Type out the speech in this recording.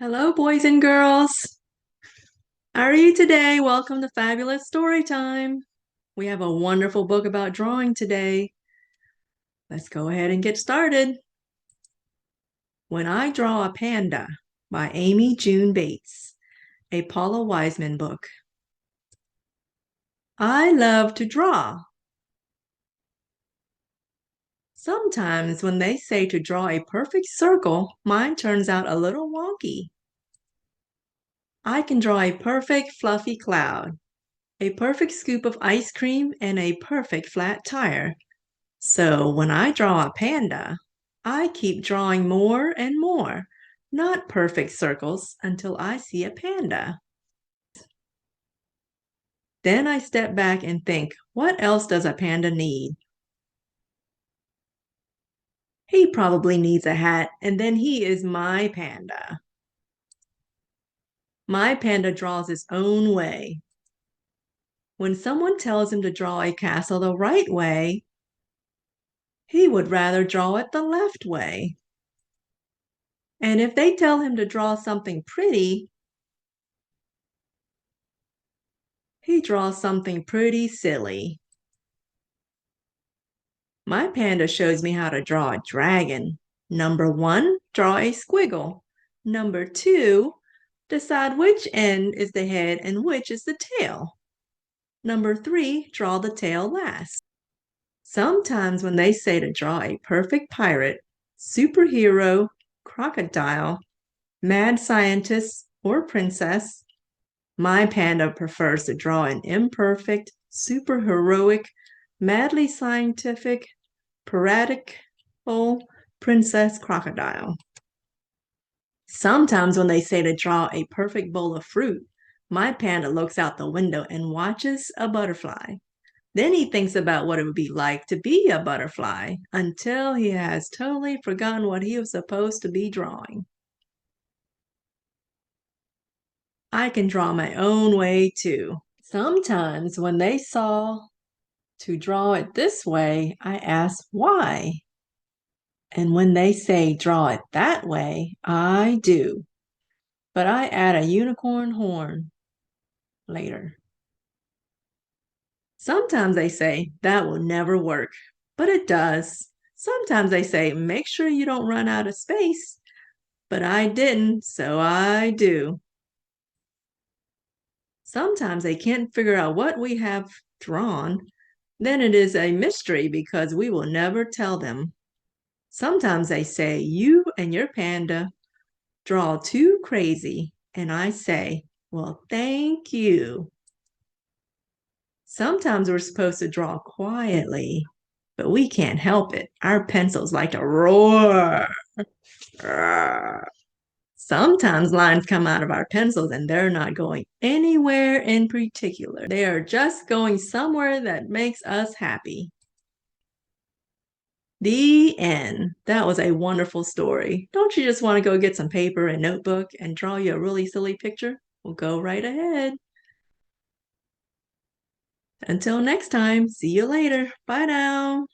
Hello, boys and girls. How are you today? Welcome to Fabulous Storytime. We have a wonderful book about drawing today. Let's go ahead and get started. When I Draw a Panda by Amy June Bates, a Paula Wiseman book. I love to draw. Sometimes when they say to draw a perfect circle, mine turns out a little wonky. I can draw a perfect fluffy cloud, a perfect scoop of ice cream, and a perfect flat tire. So when I draw a panda, I keep drawing more and more, not perfect circles, until I see a panda. Then I step back and think, what else does a panda need? He probably needs a hat, and then he is my panda. My panda draws his own way. When someone tells him to draw a castle the right way, he would rather draw it the left way. And if they tell him to draw something pretty, he draws something pretty silly. My panda shows me how to draw a dragon. Number 1, draw a squiggle. Number 2, decide which end is the head and which is the tail. Number 3, draw the tail last. Sometimes when they say to draw a perfect pirate, superhero, crocodile, mad scientist, or princess, my panda prefers to draw an imperfect, superheroic, madly scientific, piratical princess crocodile. Sometimes when they say to draw a perfect bowl of fruit, my panda looks out the window and watches a butterfly. Then he thinks about what it would be like to be a butterfly until he has totally forgotten what he was supposed to be drawing. I can draw my own way too. Sometimes when they saw to draw it this way, I ask why. And when they say draw it that way, I do. But I add a unicorn horn later. Sometimes they say that will never work, but it does. Sometimes they say make sure you don't run out of space, but I didn't, so I do. Sometimes they can't figure out what we have drawn. Then it is a mystery because we will never tell them. Sometimes they say you and your panda draw too crazy, and I say, well, thank you. Sometimes we're supposed to draw quietly, but we can't help it. Our pencils like to roar. Sometimes lines come out of our pencils and they're not going anywhere in particular. They are just going somewhere that makes us happy. The end. That was a wonderful story. Don't you just want to go get some paper and notebook and draw you a really silly picture? Well, go right ahead. Until next time, see you later. Bye now.